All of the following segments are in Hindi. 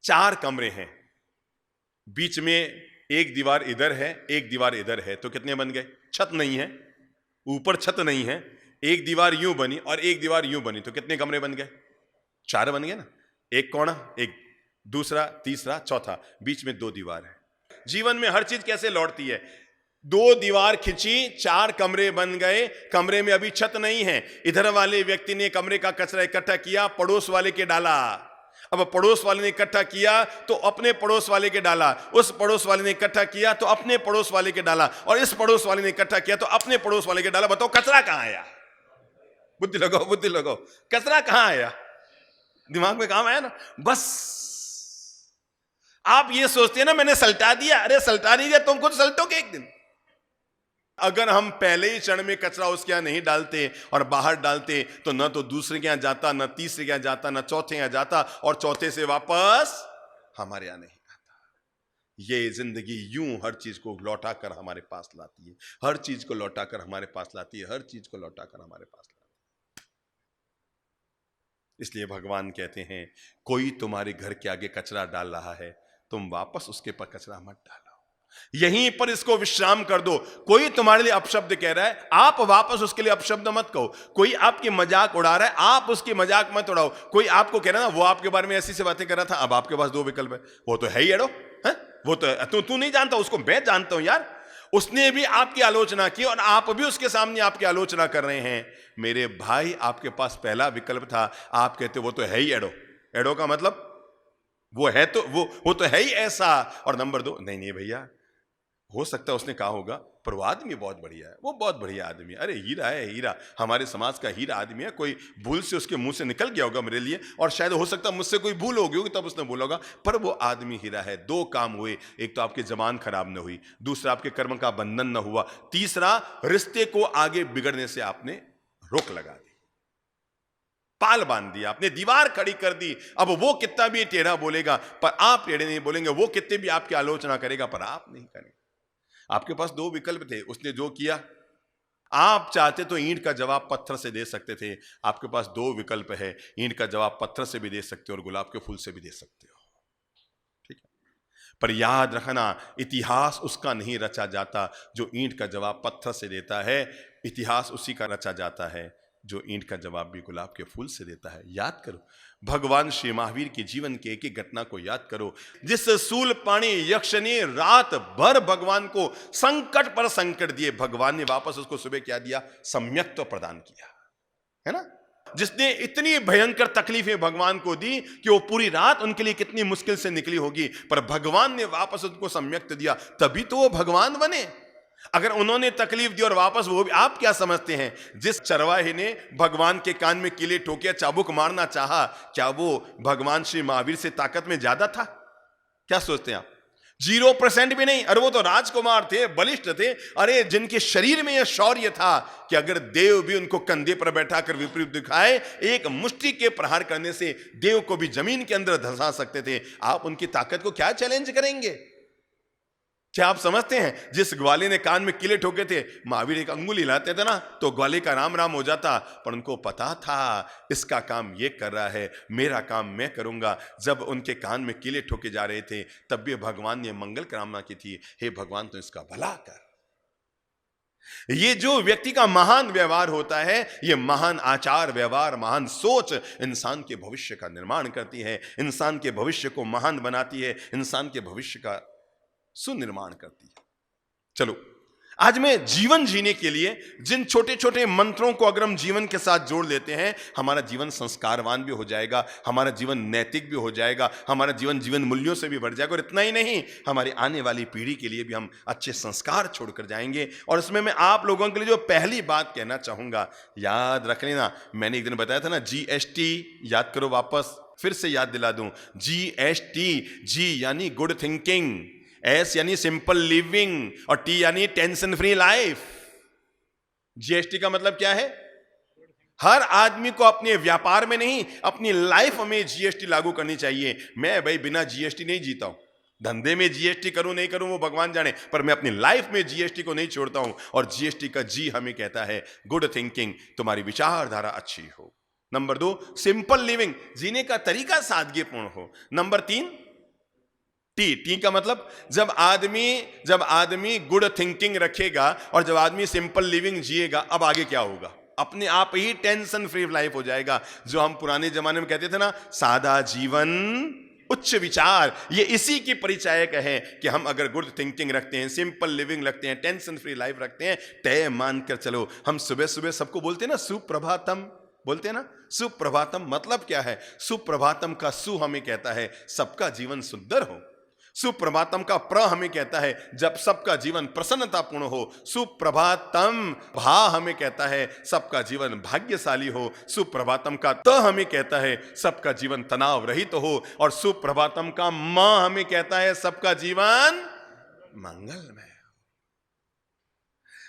4 कमरे हैं, बीच में एक दीवार इधर है, एक दीवार इधर है, तो कितने बन गए? छत नहीं है, ऊपर छत नहीं है, एक दीवार यूं बनी और एक दीवार यूं बनी, तो कितने कमरे बन गए? 4 बन गए ना। एक कोना, एक दूसरा, तीसरा, चौथा, बीच में 2 दीवार है। जीवन में हर चीज कैसे लौटती है? 2 दीवार खिंची, 4 कमरे बन गए, कमरे में अभी छत नहीं है। इधर वाले व्यक्ति ने कमरे का कचरा इकट्ठा किया, पड़ोस वाले के डाला। अब पड़ोस वाले ने इकट्ठा किया तो अपने पड़ोस वाले के डाला, उस पड़ोस वाले ने इकट्ठा किया तो अपने पड़ोस वाले के डाला, और इस पड़ोस वाले ने इकट्ठा किया तो अपने पड़ोस वाले के डाला। बताओ कचरा कहां आया? बुद्धि लगाओ, बुद्धि लगाओ, कचरा कहां आया? दिमाग में काम आया ना? बस आप ये सोचते हैं ना मैंने सल्टा दिया, अरे सल्टा नहीं दिया, तुम खुद सल्टोगे एक दिन। अगर हम पहले ही क्षण में कचरा उसके यहां नहीं डालते और बाहर डालते तो न तो दूसरे के यहां जाता, न तीसरे के यहां जाता, न चौथे यहां जाता, और चौथे से वापस हमारे यहां नहीं आता। ये जिंदगी यूं हर चीज को लौटा कर हमारे पास लाती है, हर चीज को लौटा कर हमारे पास लाती है, हर चीज को लौटा कर हमारे पास लाती है। इसलिए भगवान कहते हैं कोई तुम्हारे घर के आगे कचरा डाल रहा है, तुम वापस उसके पर कचरा मत डालो, यहीं पर इसको विश्राम कर दो। कोई तुम्हारे लिए अपशब्द कह रहा है, आप वापस उसके लिए अपशब्द मत कहो। कोई आपकी मजाक उड़ा रहा है, आप उसकी मजाक मत उड़ाओ। कोई आपको कह रहा है ना वो आपके बारे में ऐसी से बातें कर रहा था, अब आपके पास 2 विकल्प है, वो तो है ही एड़ो, है वो तो तू नहीं जानता उसको, मैं जानता हूं यार, उसने भी आपकी आलोचना की और आप भी उसके सामने आपकी आलोचना कर रहे हैं। मेरे भाई आपके पास पहला विकल्प था, आप कहते वो तो है ही एड़ो। एड़ो का मतलब वो है तो वो तो है ही ऐसा। और नंबर 2, नहीं नहीं भैया, हो सकता है उसने कहा होगा पर वो आदमी बहुत बढ़िया है, वो बहुत बढ़िया आदमी है, अरे हीरा है, हीरा हमारे समाज का हीरा आदमी है, कोई भूल से उसके मुंह से निकल गया होगा मेरे लिए, और शायद हो सकता है मुझसे कोई भूल हो गई होगी तब उसने बोला होगा, पर वो आदमी हीरा है। 2 काम हुए, एक तो आपकी जबान खराब न हुई, दूसरा आपके कर्म का बंधन न हुआ, तीसरा रिश्ते को आगे बिगड़ने से आपने रोक लगा दी, पाल बांध दिया, आपने दीवार खड़ी कर दी। अब वो कितना भी टेढ़ा बोलेगा पर आप टेढ़े नहीं बोलेंगे, वो कितने भी आपकी आलोचना करेगा पर आप नहीं करेंगे। आपके पास 2 विकल्प थे, उसने जो किया, आप चाहते तो ईंट का जवाब पत्थर से दे सकते थे, आपके पास 2 विकल्प है, ईंट का जवाब पत्थर से भी दे सकते हो और गुलाब के फूल से भी दे सकते हो, ठीक है। पर याद रखना, इतिहास उसका नहीं रचा जाता जो ईंट का जवाब पत्थर से देता है, इतिहास उसी का रचा जाता है जो ईंट का जवाब भी गुलाब के फूल से देता है। याद करो, भगवान श्री महावीर के जीवन के एक एक घटना को याद करो। जिस शूलपाणी यक्ष ने रात भर भगवान को संकट पर संकट दिए, भगवान ने वापस उसको सुबह क्या दिया? सम्यक्त्व प्रदान किया, है ना। जिसने इतनी भयंकर तकलीफें भगवान को दी कि वो पूरी रात उनके लिए कितनी मुश्किल से निकली होगी, पर भगवान ने वापस उनको सम्यक्त्व दिया, तभी तो वो भगवान बने। अगर उन्होंने तकलीफ दी और वापस वो भी, आप क्या समझते हैं जिस चरवाहे ने भगवान के कान में कीले ठोके, चाबुक मारना चाहा, क्या वो भगवान श्री महावीर से ताकत में ज्यादा था? क्या सोचते हैं आप? 0% भी नहीं। अरे वो तो राजकुमार थे, बलिष्ठ थे, अरे जिनके शरीर में यह शौर्य था कि अगर देव भी उनको कंधे पर बैठा कर विपरीत दिखाए, एक मुष्टि के प्रहार करने से देव को भी जमीन के अंदर धंसा सकते थे। आप उनकी ताकत को क्या चैलेंज करेंगे? क्या आप समझते हैं जिस ग्वाले ने कान में किले ठोके थे, महावीर एक अंगुली हिलाते थे ना तो ग्वाले का राम राम हो जाता, पर उनको पता था इसका काम ये कर रहा है, मेरा काम मैं करूंगा। जब उनके कान में किले ठोके जा रहे थे तब भी भगवान ने मंगल कामना की थी, हे भगवान तो इसका भला कर। ये जो व्यक्ति का महान व्यवहार होता है, ये महान आचार व्यवहार, महान सोच इंसान के भविष्य का निर्माण करती है, इंसान के भविष्य को महान बनाती है, इंसान के भविष्य का सुनिर्माण करती है। चलो, आज मैं जीवन जीने के लिए जिन छोटे छोटे मंत्रों को अगर हम जीवन के साथ जोड़ लेते हैं, हमारा जीवन संस्कारवान भी हो जाएगा, हमारा जीवन नैतिक भी हो जाएगा, हमारा जीवन जीवन मूल्यों से भी बढ़ जाएगा, और इतना ही नहीं, हमारी आने वाली पीढ़ी के लिए भी हम अच्छे संस्कार छोड़कर जाएंगे। और इसमें मैं आप लोगों के लिए जो पहली बात कहना चाहूंगा, याद रख लेना, मैंने एक दिन बताया था ना, GST, याद करो, वापस फिर से याद दिला दूं, GST, G यानी गुड थिंकिंग, S यानी सिंपल लिविंग, और T यानी टेंशन फ्री लाइफ। GST का मतलब क्या है? हर आदमी को अपने व्यापार में नहीं, अपनी लाइफ में GST लागू करनी चाहिए। मैं भाई बिना GST नहीं जीता हूं, धंधे में GST करूं नहीं करूं वो भगवान जाने, पर मैं अपनी लाइफ में GST को नहीं छोड़ता हूं। और GST का G हमें कहता है गुड थिंकिंग, तुम्हारी विचारधारा अच्छी हो। नंबर 2, सिंपल लिविंग, जीने का तरीका सादगीपूर्ण हो। नंबर 3, टी का मतलब जब आदमी गुड थिंकिंग रखेगा और जब आदमी सिंपल लिविंग जिएगा, अब आगे क्या होगा? अपने आप ही टेंशन फ्री लाइफ हो जाएगा। जो हम पुराने जमाने में कहते थे ना, सादा जीवन उच्च विचार, ये इसी की परिचायक है कि हम अगर गुड थिंकिंग रखते हैं, सिंपल लिविंग रखते हैं, टेंशन फ्री लाइफ रखते हैं, तय मानकर चलो। हम सुबह सुबह सबको बोलते हैं ना सुप्रभातम, बोलते हैं ना सुप्रभातम। मतलब क्या है? सुप्रभातम का सु हमें कहता है सबका जीवन सुंदर हो। सुप्रभातम का प्र हमें कहता है जब सबका जीवन प्रसन्नतापूर्ण हो। सुप्रभातम भा हमें कहता है सबका जीवन भाग्यशाली हो। सुप्रभातम का त हमें कहता है सबका जीवन तनाव रहित हो। और सुप्रभातम का म हमें कहता है सबका जीवन मंगलमय।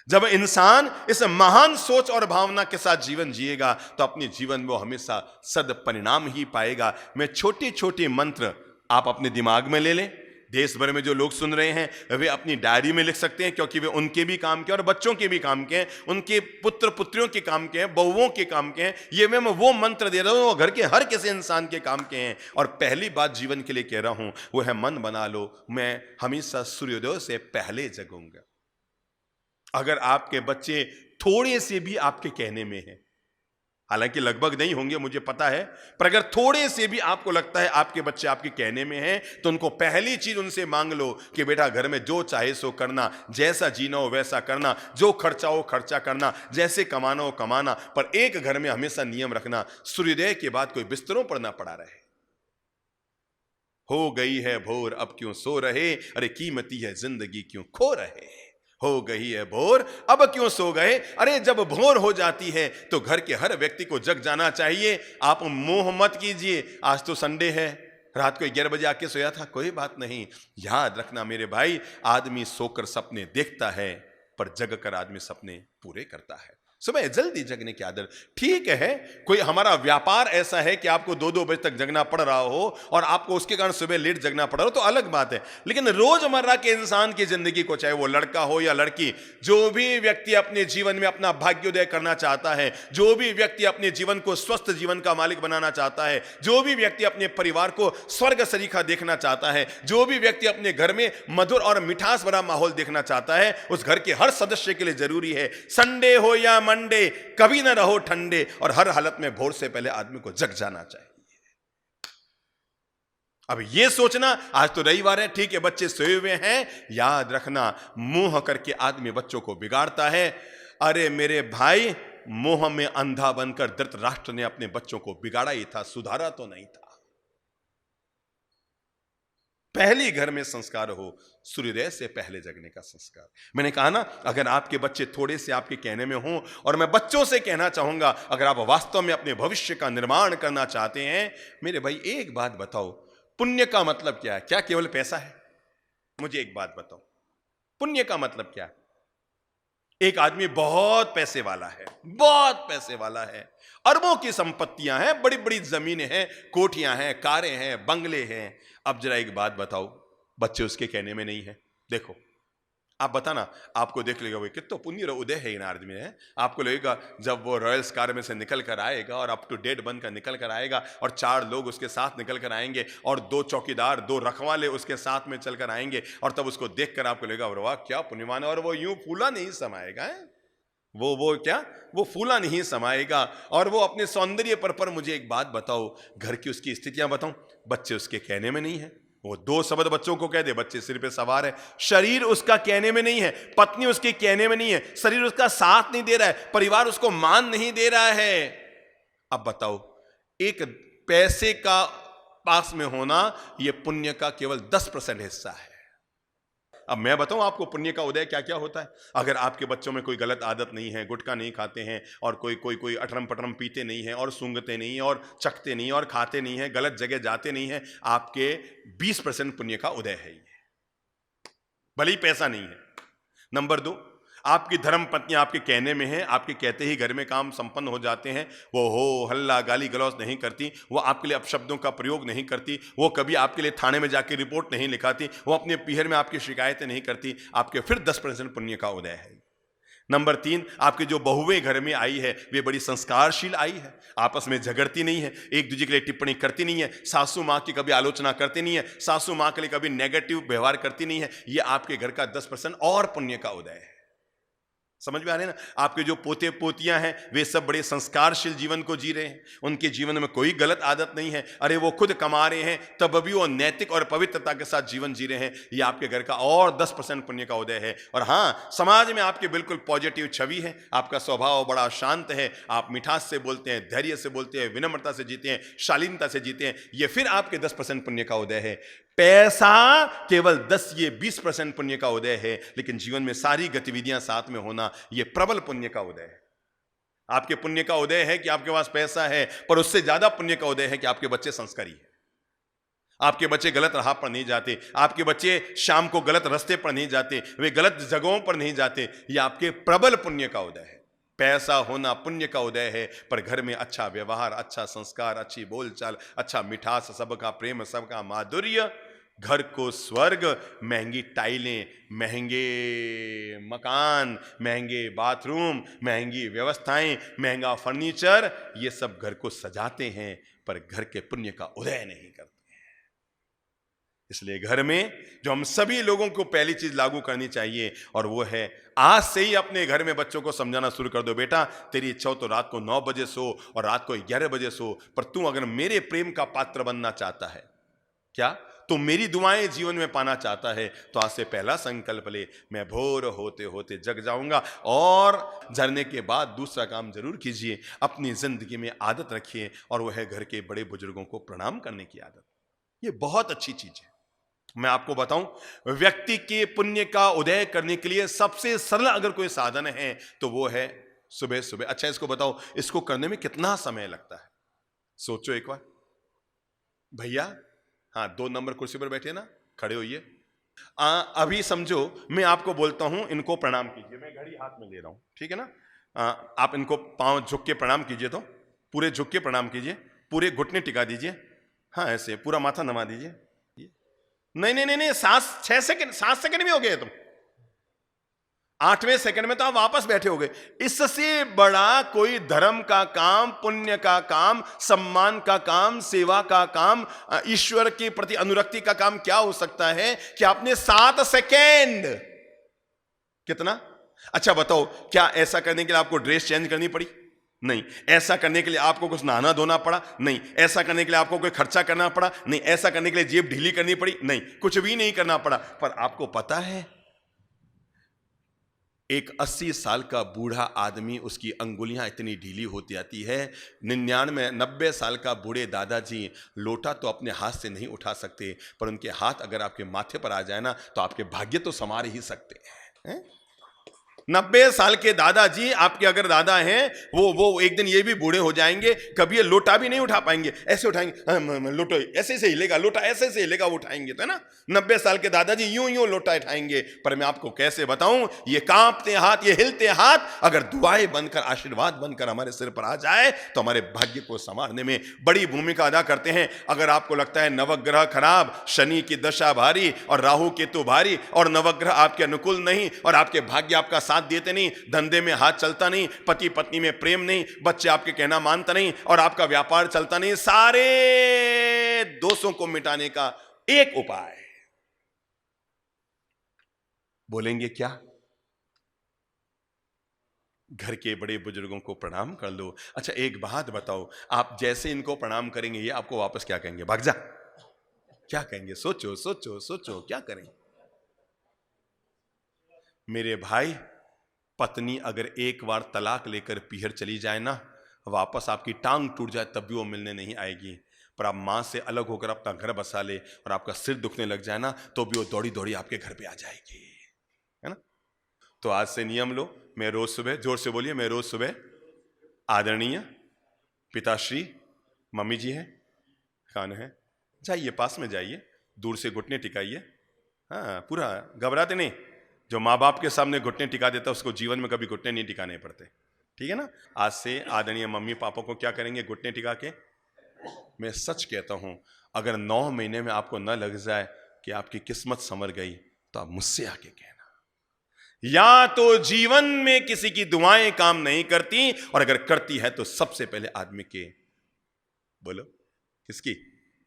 जब इंसान इस महान सोच और भावना के साथ जीवन जिएगा तो अपने जीवन में वो हमेशा सदपरिणाम ही पाएगा। मैं छोटे छोटे मंत्र आप अपने दिमाग में ले लें। देश भर में जो लोग सुन रहे हैं वे अपनी डायरी में लिख सकते हैं, क्योंकि वे उनके भी काम के और बच्चों के भी काम के हैं, उनके पुत्र पुत्रियों के काम के हैं, बहुओं के काम के हैं। ये मैं वो मंत्र दे रहा हूं, वो घर के हर किसी इंसान के काम के हैं। और पहली बात जीवन के लिए कह रहा हूं वो है मन बना लो, मैं हमेशा सूर्योदय से पहले जगूंगा। अगर आपके बच्चे थोड़े से भी आपके कहने में हैं, हालांकि लगभग नहीं होंगे मुझे पता है, पर अगर थोड़े से भी आपको लगता है आपके बच्चे आपके कहने में हैं, तो उनको पहली चीज उनसे मांग लो कि बेटा घर में जो चाहे सो करना, जैसा जीना हो वैसा करना, जो खर्चा हो खर्चा करना, जैसे कमाना हो कमाना, पर एक घर में हमेशा नियम रखना, सूर्योदय के बाद कोई बिस्तरों पर ना पड़ा रहे। हो गई है भोर अब क्यों सो रहे, अरे कीमती है जिंदगी क्यों खो रहे। हो गई है भोर अब क्यों सो गए, अरे जब भोर हो जाती है तो घर के हर व्यक्ति को जग जाना चाहिए। आप मोह मत कीजिए, आज तो संडे है, रात को 11 बजे आके सोया था, कोई बात नहीं। याद रखना मेरे भाई, आदमी सोकर सपने देखता है पर जग कर आदमी सपने पूरे करता है। सुबह जल्दी जगने की आदत ठीक है। कोई हमारा व्यापार ऐसा है कि आपको 2-2 बजे तक जगना पड़ रहा हो और आपको उसके कारण सुबह लेट जगना पड़ रहा हो तो अलग बात है, लेकिन रोजमर्रा के इंसान की जिंदगी को, चाहे वो लड़का हो या लड़की, जो भी व्यक्ति अपने जीवन में अपना भाग्योदय करना चाहता है, जो भी व्यक्ति अपने जीवन को स्वस्थ जीवन का मालिक बनाना चाहता है, जो भी व्यक्ति अपने परिवार को स्वर्ग सरीखा देखना चाहता है, जो भी व्यक्ति अपने घर में मधुर और मिठास भरा माहौल देखना चाहता है, उस घर के हर सदस्य के लिए जरूरी है संडे हो या मंडे कभी ना रहो ठंडे, और हर हालत में भोर से पहले आदमी को जग जाना चाहिए। अब ये सोचना आज तो रविवार है, ठीक है, बच्चे सोए हुए हैं, याद रखना मोह करके आदमी बच्चों को बिगाड़ता है। अरे मेरे भाई, मोह में अंधा बनकर धृतराष्ट्र ने अपने बच्चों को बिगाड़ा ही था, सुधारा तो नहीं था। पहली घर में संस्कार हो सूर्योदय से पहले जगने का संस्कार। मैंने कहा ना, अगर आपके बच्चे थोड़े से आपके कहने में हों, और मैं बच्चों से कहना चाहूंगा अगर आप वास्तव में अपने भविष्य का निर्माण करना चाहते हैं, मेरे भाई एक बात बताओ, पुण्य का मतलब क्या है? क्या केवल पैसा है? मुझे एक बात बताओ, पुण्य का मतलब क्या है? एक आदमी बहुत पैसे वाला है, बहुत पैसे वाला है, अरबों की संपत्तियां हैं, बड़ी बड़ी जमीनें हैं, कोठियां हैं, कारें हैं, बंगले हैं। अब जरा एक बात बताओ, बच्चे उसके कहने में नहीं है। देखो आप बताना, आपको देख लेगा वो कितना पुण्य उदय है इन आदमी में है। आपको लगेगा जब वो रॉयल्स कार में से निकल कर आएगा और अप टू डेट बनकर निकल कर आएगा और 4 लोग उसके साथ निकल कर आएंगे और 2 चौकीदार 2 रखवाले उसके साथ में चलकर आएंगे, और तब उसको देखकर आपको लगेगा वाह क्या पुण्यवान है, और वो यूं फूला नहीं समाएगा है? वो फूला नहीं समाएगा, और वो अपने सौंदर्य पर मुझे एक बात बताओ, घर की उसकी स्थितियां बताऊं, बच्चे उसके कहने में नहीं है। वो 2 शब्द बच्चों को कह दे, बच्चे सिर पे सवार है। शरीर उसका कहने में नहीं है, पत्नी उसके कहने में नहीं है, शरीर उसका साथ नहीं दे रहा है, परिवार उसको मान नहीं दे रहा है। अब बताओ, एक पैसे का पास में होना यह पुण्य का केवल 10% हिस्सा है। अब मैं बताऊं आपको पुण्य का उदय क्या क्या होता है। अगर आपके बच्चों में कोई गलत आदत नहीं है, गुटखा नहीं खाते हैं, और कोई अटरम पटरम पीते नहीं है, और सूंघते नहीं है, और चखते नहीं है, और खाते नहीं है, गलत जगह जाते नहीं है, आपके 20% पुण्य का उदय है ये, भले ही पैसा नहीं है। नंबर 2, आपकी धर्म पत्नी आपके कहने में है, आपके कहते ही घर में काम संपन्न हो जाते हैं। वो हो हल्ला गाली गलौज नहीं करती, वो आपके लिए अपशब्दों का प्रयोग नहीं करती, वो कभी आपके लिए थाने में जाके रिपोर्ट नहीं लिखाती, वो अपने पीहर में आपकी शिकायतें नहीं करती, आपके फिर 10% पुण्य का उदय है। नंबर 3, आपकी जो बहुएं घर में आई है वे बड़ी संस्कारशील आई है, आपस में झगड़ती नहीं है, एक दूसरे के लिए टिप्पणी करती नहीं है, सासू माँ की कभी आलोचना करती नहीं है, सासू माँ के लिए कभी नेगेटिव व्यवहार करती नहीं है। ये आपके घर का 10% और पुण्य का उदय है। समझ में आ रहे हैं ना? आपके जो पोते पोतियां हैं वे सब बड़े संस्कारशील जीवन को जी रहे हैं, उनके जीवन में कोई गलत आदत नहीं है। अरे वो खुद कमा रहे हैं तब भी वो नैतिक और पवित्रता के साथ जीवन जी रहे हैं। ये आपके घर का और 10% पुण्य का उदय है। और हाँ, समाज में आपकी बिल्कुल पॉजिटिव छवि है, आपका स्वभाव बड़ा शांत है, आप मिठास से बोलते हैं, धैर्य से बोलते हैं, विनम्रता से जीते हैं, शालीनता से जीते हैं। ये फिर आपके 10% पुण्य का उदय है। पैसा केवल 10 ये 20% पुण्य का उदय है, लेकिन जीवन में सारी गतिविधियां साथ में होना ये प्रबल पुण्य का उदय है। आपके पुण्य का उदय है कि आपके पास पैसा है, पर उससे ज्यादा पुण्य का उदय है कि आपके बच्चे संस्कारी हैं, आपके बच्चे गलत राह पर नहीं जाते, आपके बच्चे शाम को गलत रास्ते पर नहीं जाते, वे गलत जगहों पर नहीं जाते। यह आपके प्रबल पुण्य का उदय है। पैसा होना पुण्य का उदय है, पर घर में अच्छा व्यवहार, अच्छा संस्कार, अच्छी बोलचाल, अच्छा मिठास, सबका प्रेम, सबका माधुर्य, घर को स्वर्ग, महंगी टाइलें, महंगे मकान, महंगे बाथरूम, महंगी व्यवस्थाएं, महंगा फर्नीचर, ये सब घर को सजाते हैं पर घर के पुण्य का उदय नहीं करते। इसलिए घर में जो हम सभी लोगों को पहली चीज लागू करनी चाहिए, और वो है आज से ही अपने घर में बच्चों को समझाना शुरू कर दो, बेटा तेरी इच्छा हो तो रात को 9 बजे सो और रात को 11 बजे सो, पर तू अगर मेरे प्रेम का पात्र बनना चाहता है, क्या तो मेरी दुआएं जीवन में पाना चाहता है, तो आज से पहला संकल्प ले, मैं भोर होते होते जग जाऊंगा। और जगने के बाद दूसरा काम जरूर कीजिए, अपनी जिंदगी में आदत रखिए, और वह है घर के बड़े बुजुर्गों को प्रणाम करने की आदत। ये बहुत अच्छी चीज है। मैं आपको बताऊं, व्यक्ति के पुण्य का उदय करने के लिए सबसे सरल अगर कोई साधन है तो वो है सुबह सुबह। अच्छा, इसको बताओ, इसको करने में कितना समय लगता है? सोचो एक बार भैया। हाँ, 2 नंबर कुर्सी पर बैठे ना, खड़े होइए। अभी समझो मैं आपको बोलता हूं इनको प्रणाम कीजिए, मैं घड़ी हाथ में ले रहा हूं, ठीक है ना? आप इनको पांव झुक के प्रणाम कीजिए, तो पूरे झुक के प्रणाम कीजिए, पूरे घुटने टिका दीजिए, हाँ ऐसे पूरा माथा नमा दीजिए। नहीं नहीं नहीं नहीं, 7 सेकंड में हो गए तुम, 8वें सेकंड में तो आप वापस बैठे हो गए। इससे बड़ा कोई धर्म का काम, पुण्य का काम, सम्मान का काम, सेवा का काम, ईश्वर के प्रति अनुरक्ति का काम क्या हो सकता है कि आपने 7 सेकंड, कितना? अच्छा बताओ, क्या ऐसा करने के लिए आपको ड्रेस चेंज करनी पड़ी? नहीं। ऐसा करने के लिए आपको कुछ नहाना धोना पड़ा? नहीं। ऐसा करने के लिए आपको कोई खर्चा करना पड़ा? नहीं। ऐसा करने के लिए जेब ढीली करनी पड़ी? नहीं, कुछ भी नहीं करना पड़ा। पर आपको पता है, एक 80 साल का बूढ़ा आदमी, उसकी अंगुलियां इतनी ढीली होती आती है, 90 साल का बूढ़े दादाजी लोटा तो अपने हाथ से नहीं उठा सकते, पर उनके हाथ अगर आपके माथे पर आ जाए ना तो आपके भाग्य तो संवार ही सकते हैं। 90 साल के दादाजी, आपके अगर दादा हैं, वो एक दिन ये भी बूढ़े हो जाएंगे, कभी ये लोटा भी नहीं उठा पाएंगे, ऐसे उठाएंगे, लोटा ऐसे से हिलेगा, लोटा ऐसे से हिलेगा, उठाएंगे तो है ना। 90 साल के दादाजी यूं लोटा उठाएंगे। पर मैं आपको कैसे बताऊं, ये कांपते हाथ, ये हिलते हाथ अगर दुआएं बनकर, आशीर्वाद बनकर हमारे सिर पर आ जाए तो हमारे भाग्य को संवारने में बड़ी भूमिका अदा करते हैं। अगर आपको लगता है नवग्रह खराब, शनि की दशा भारी और राहु केतु भारी, और नवग्रह आपके अनुकूल नहीं, और आपके भाग्य आपका साथ देते नहीं, धंधे में हाथ चलता नहीं, पति पत्नी में प्रेम नहीं, बच्चे आपके कहना मानता नहीं, और आपका व्यापार चलता नहीं, सारे दोषों को मिटाने का एक उपाय, बोलेंगे क्या? घर के बड़े बुजुर्गों को प्रणाम कर लो। अच्छा एक बात बताओ, आप जैसे इनको प्रणाम करेंगे ये आपको वापस क्या कहेंगे? भाग जा। क्या कहेंगे? सोचो सोचो सोचो, क्या करेंगे? मेरे भाई, पत्नी अगर एक बार तलाक लेकर पीहर चली जाए ना, वापस आपकी टांग टूट जाए तब भी वो मिलने नहीं आएगी। पर आप मां से अलग होकर अपना घर बसा ले और आपका सिर दुखने लग जाए ना, तो भी वो दौड़ी दौड़ी आपके घर पे आ जाएगी, है ना? तो आज से नियम लो, मैं रोज सुबह, जोर से बोलिए, मैं रोज सुबह आदरणीय पिताश्री, मम्मी जी है, खान है, जाइए पास में जाइए, दूर से घुटने टिकाइए। हाँ, पूरा घबराते नहीं। जो माँ बाप के सामने घुटने टिका देता है उसको जीवन में कभी घुटने नहीं टिकाने पड़ते, ठीक है ना? आज से आदरणीय मम्मी पापा को क्या करेंगे? घुटने टिका के। मैं सच कहता हूं, अगर 9 महीने में आपको न लग जाए कि आपकी किस्मत संवर गई, तो आप मुझसे आके कहना। या तो जीवन में किसी की दुआएं काम नहीं करती, और अगर करती है तो सबसे पहले आदमी के, बोलो किसकी,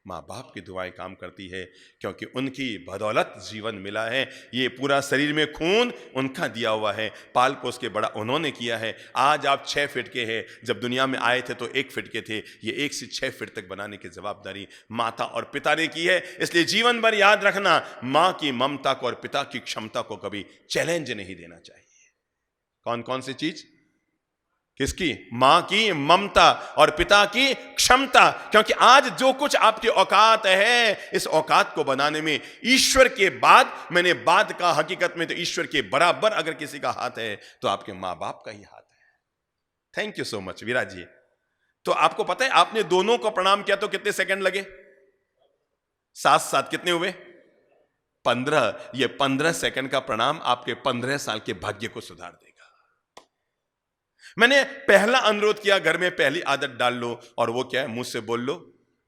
माँ बाप की दुआएं काम करती है, क्योंकि उनकी बदौलत जीवन मिला है। ये पूरा शरीर में खून उनका दिया हुआ है, पाल पोस के बड़ा उन्होंने किया है। आज आप 6 फीट के हैं, जब दुनिया में आए थे तो 1 फीट के थे। ये 1 से 6 फीट तक बनाने की जवाबदारी माता और पिता ने की है। इसलिए जीवन भर याद रखना, माँ की ममता को और पिता की क्षमता को कभी चैलेंज नहीं देना चाहिए। कौन कौन सी चीज, किसकी, मां की ममता और पिता की क्षमता। क्योंकि आज जो कुछ आपकी औकात है, इस औकात को बनाने में ईश्वर के बाद, मैंने बाद का, हकीकत में तो ईश्वर के बराबर अगर किसी का हाथ है तो आपके मां बाप का ही हाथ है। थैंक यू सो मच विराज जी। तो आपको पता है, आपने दोनों को प्रणाम किया तो कितने सेकंड लगे, साथ साथ कितने हुए, 15। ये 15 सेकंड का प्रणाम आपके 15 साल के भाग्य को सुधार देगा। मैंने पहला अनुरोध किया, घर में पहली आदत डाल लो, और वो क्या है, मुझ से बोल लो,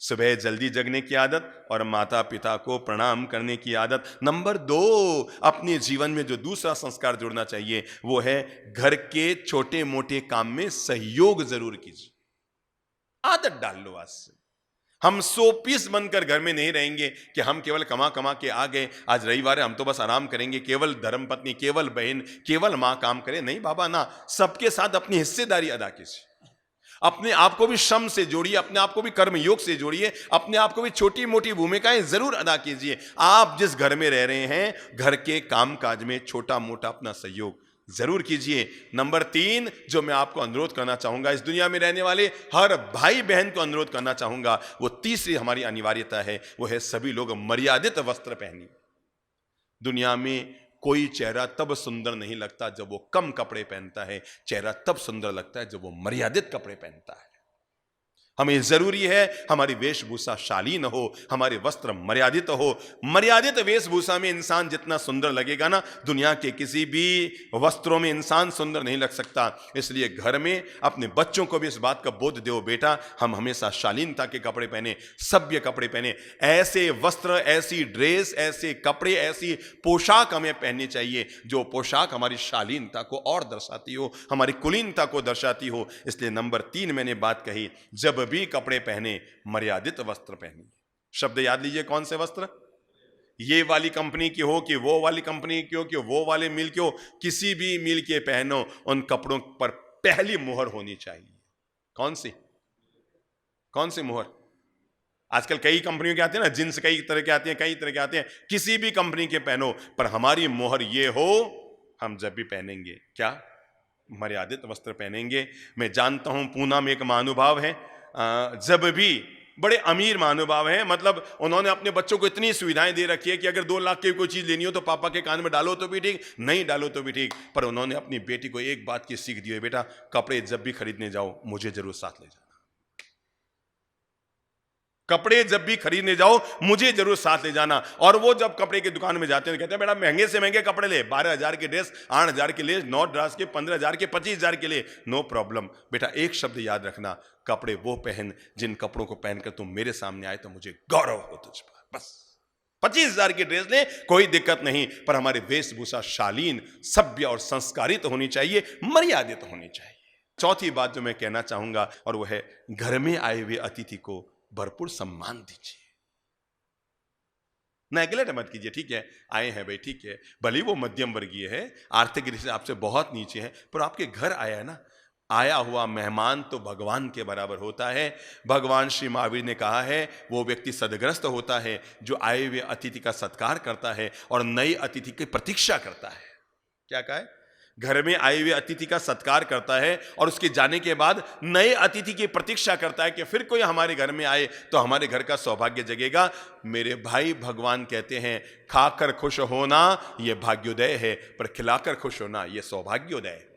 सुबह जल्दी जगने की आदत और माता पिता को प्रणाम करने की आदत। नंबर 2, अपने जीवन में जो दूसरा संस्कार जोड़ना चाहिए वो है घर के छोटे मोटे काम में सहयोग जरूर कीजिए। आदत डाल लो आज से। हम 100 पीस बनकर घर में नहीं रहेंगे कि हम केवल कमा कमा के आ गए, आज रविवार है हम तो बस आराम करेंगे, केवल धर्मपत्नी, केवल बहन, केवल मां काम करे। नहीं बाबा ना, सबके साथ अपनी हिस्सेदारी अदा कीजिए। अपने आप को भी श्रम से जोड़िए, अपने आप को भी कर्मयोग से जोड़िए, अपने आप को भी छोटी मोटी भूमिकाएं जरूर अदा कीजिए। आप जिस घर में रह रहे हैं, घर के काम काज में छोटा मोटा अपना सहयोग जरूर कीजिए। नंबर 3 जो मैं आपको अनुरोध करना चाहूंगा, इस दुनिया में रहने वाले हर भाई बहन को अनुरोध करना चाहूंगा, वो तीसरी हमारी अनिवार्यता है, वो है सभी लोग मर्यादित वस्त्र पहनिए। दुनिया में कोई चेहरा तब सुंदर नहीं लगता जब वो कम कपड़े पहनता है, चेहरा तब सुंदर लगता है जब वो मर्यादित कपड़े पहनता है। हमें जरूरी है हमारी वेशभूषा शालीन हो, हमारे वस्त्र मर्यादित हो। मर्यादित वेशभूषा में इंसान जितना सुंदर लगेगा ना, दुनिया के किसी भी वस्त्रों में इंसान सुंदर नहीं लग सकता। इसलिए घर में अपने बच्चों को भी इस बात का बोध दो, बेटा हम हमेशा शालीनता के कपड़े पहने, सभ्य कपड़े पहने। ऐसे वस्त्र, ऐसी ड्रेस, ऐसे कपड़े, ऐसी पोशाक हमें पहननी चाहिए जो पोशाक हमारी शालीनता को और दर्शाती हो, हमारी कुलीनता को दर्शाती हो। इसलिए नंबर 3 मैंने बात कही, जब भी कपड़े पहने मर्यादित वस्त्र पहनिए। शब्द याद लीजिए, कौन से वस्त्र, ये वाली कंपनी की हो कि वो वाली कंपनी की हो कि वो वाले मिल की हो, किसी भी मिल के पहनो, उन कपड़ों पर पहली मुहर होनी चाहिए। कौन सी, कौन सी मुहर? आजकल कई कंपनियों के आते हैं ना, जींस कई तरह के आते हैं, कई तरह के आते हैं, किसी भी कंपनी के पहनो, पर हमारी मुहर ये हो, हम जब भी पहनेंगे क्या, मर्यादित वस्त्र पहनेंगे। मैं जानता हूं पूना में एक महानुभाव है, जब भी बड़े अमीर महानुभाव हैं, मतलब उन्होंने अपने बच्चों को इतनी सुविधाएं दे रखी है कि अगर 2 लाख की कोई चीज लेनी हो तो पापा के कान में डालो तो भी ठीक, नहीं डालो तो भी ठीक। पर उन्होंने अपनी बेटी को एक बात की सीख दी है, बेटा कपड़े जब भी खरीदने जाओ मुझे जरूर साथ ले जाना, कपड़े जब भी खरीदने जाओ मुझे जरूर साथ ले जाना। और वो जब कपड़े की दुकान में जाते हैं कहते हैं बेटा महंगे से महंगे कपड़े ले, 12,000 के ड्रेस, 8,000 के ले, 9 ड्रेस के, 15,000 के, 25,000 के ले, नो प्रॉब्लम। बेटा एक शब्द याद रखना, कपड़े वो पहन जिन कपड़ों को पहनकर तुम मेरे सामने आए तो मुझे गौरव हो तुझ पर। बस 25,000 की ड्रेस ले, कोई दिक्कत नहीं, पर हमारी वेशभूषा शालीन, सभ्य और संस्कारित होनी चाहिए, मर्यादित होनी चाहिए। चौथी बात जो मैं कहना चाहूंगा, और वो है घर में आए हुए अतिथि को भरपूर सम्मान दीजिए, नेगलेक्ट मत कीजिए। ठीक है आए हैं भाई, ठीक है, भले वो मध्यम वर्गीय है, आर्थिक दृष्टि से आपसे बहुत नीचे है, पर आपके घर आया है ना, आया हुआ मेहमान तो भगवान के बराबर होता है। भगवान श्री महावीर ने कहा है वो व्यक्ति सदग्रस्त होता है जो आए हुए अतिथि का सत्कार करता है और नए अतिथि की प्रतीक्षा करता है। क्या कहा है? घर में आए हुए अतिथि का सत्कार करता है और उसके जाने के बाद नए अतिथि की प्रतीक्षा करता है कि फिर कोई हमारे घर में आए तो हमारे घर का सौभाग्य जगेगा। मेरे भाई, भगवान कहते हैं खाकर खुश होना यह भाग्योदय है, पर खिलाकर खुश होना यह सौभाग्योदय है।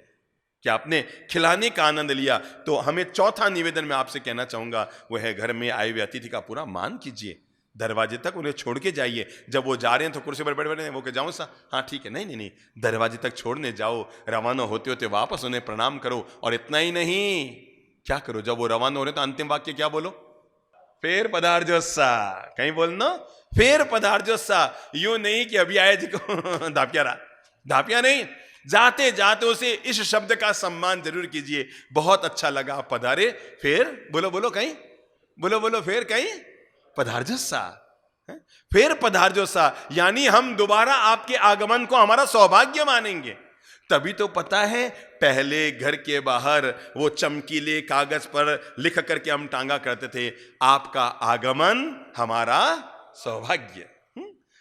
क्या आपने खिलाने का आनंद लिया? तो हमें चौथा निवेदन में आपसे कहना चाहूंगा वह है घर में आए हुए अतिथि का पूरा मान कीजिए, दरवाजे तक उन्हें छोड़ के जाइए। जब वो जा रहे हैं तो कुर्सी पर बैठे बैठे वो के जाऊं सा, हाँ ठीक है, नहीं नहीं, दरवाजे तक छोड़ने जाओ, रवाना होते होते वापस उन्हें प्रणाम करो। और इतना ही नहीं, क्या करो, जब वो रवाना हो रहे तो अंतिम वाक्य क्या बोलो? फेर पधारजोसा। कहीं बोलना फेर पधारजोसा, यूं नहीं कि अभी आए जी को धापिया रहा, धापिया नहीं, जाते जाते उसे इस शब्द का सम्मान जरूर कीजिए, बहुत अच्छा लगा आप पधारे, फिर बोलो बोलो कहीं, बोलो बोलो फिर कहीं पधारजो सा, फिर पधारजो सा, यानी हम दोबारा आपके आगमन को हमारा सौभाग्य मानेंगे। तभी तो पता है पहले घर के बाहर वो चमकीले कागज पर लिख करके हम टांगा करते थे, आपका आगमन हमारा सौभाग्य।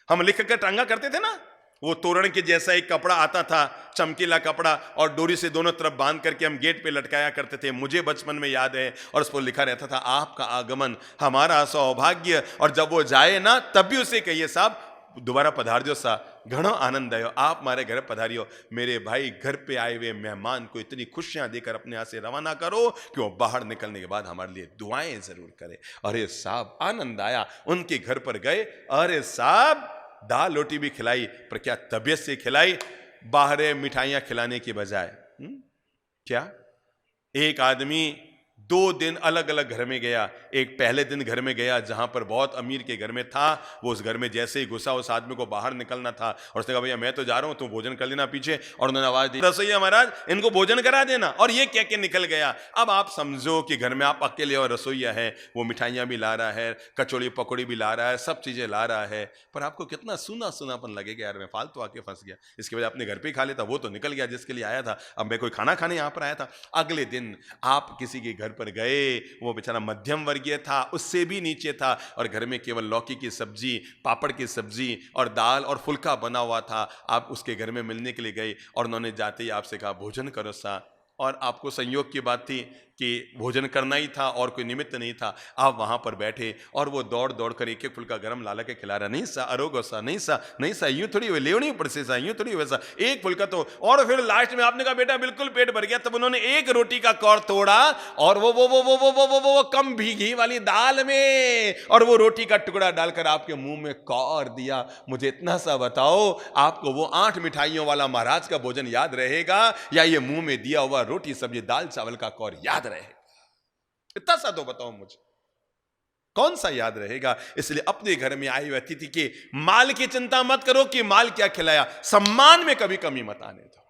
हम लिख कर टांगा करते थे ना, वो तोरण के जैसा एक कपड़ा आता था, चमकीला कपड़ा, और डोरी से दोनों तरफ बांध करके हम गेट पे लटकाया करते थे। मुझे बचपन में याद है, और उस पर लिखा रहता था आपका आगमन हमारा सौभाग्य। और जब वो जाए ना तब भी उसे कहिए साहब दोबारा पधारजो सा, घणो आनंद आयो, आप हमारे घर पधारियो। मेरे भाई घर पे आए हुए मेहमान को इतनी खुशियां देकर अपने यहाँ से रवाना करो कि वो बाहर निकलने के बाद हमारे लिए दुआएं जरूर करे। अरे साहब आनंद आया, उनके घर पर गए, अरे साहब दाल रोटी भी खिलाई, पर क्या तबीयत से खिलाई, बाहर मिठाइयां खिलाने की बजाय। क्या एक आदमी 2 दिन अलग अलग घर में गया। एक पहले दिन घर में गया जहां पर बहुत अमीर के घर में था, वो उस घर में जैसे ही घुसा उस आदमी को बाहर निकलना था, और उसने कहा भैया मैं तो जा रहा हूं, तुम भोजन कर लेना पीछे। और उन्होंने आवाज दी रसोईया महाराज इनको भोजन करा देना, और ये कह के निकल गया। अब आप समझो कि घर में आप अकेले और रसोईया है, वो मिठाइयां भी ला रहा है, कचौड़ी पकौड़ी भी ला रहा है, सब चीजें ला रहा है, पर आपको कितना सूना सूनापन लगेगा, यार मैं फालतू आके फंस गया, इसके वजह अपने घर पे ही खा लेता, वो तो निकल गया जिसके लिए आया था, अब मैं कोई खाना खाने यहां पर आया था। अगले दिन आप किसी के घर पर गए, वो बेचारा मध्यम वर्गीय था, उससे भी नीचे था, और घर में केवल लौकी की सब्जी, पापड़ की सब्जी और दाल और फुल्का बना हुआ था। आप उसके घर में मिलने के लिए गए, और उन्होंने जाते ही आपसे कहा भोजन करो सा, और आपको संयोग की बात थी कि भोजन करना ही था और कोई निमित्त नहीं था। आप वहां पर बैठे, और वो दौड़ दौड़ कर एक एक फुल्का गरम लाला के खिला रहा, नहीं सा अरोगो सा, नहीं सा, नहीं सा, यूं थोड़ी लेवनी पड़ से सा, यूं थोड़ी वैसा, एक फुल्का तो। और फिर लास्ट में आपने कहा बेटा बिल्कुल पेट भर गया, तब उन्होंने एक रोटी का कौर तोड़ा, और वो कम भीगी वाली दाल में, और वो रोटी का टुकड़ा डालकर आपके मुंह में कौर दिया। मुझे इतना सा बताओ, आपको वो 8 मिठाइयों वाला महाराज का भोजन याद रहेगा, या ये मुंह में दिया हुआ रोटी सब्जी दाल चावल का कौर याद रहेगा? इतना सा तो बताओ मुझे, कौन सा याद रहेगा? इसलिए अपने घर में आए हुए अतिथि के माल की चिंता मत करो कि माल क्या खिलाया, सम्मान में कभी कमी मत आने दो।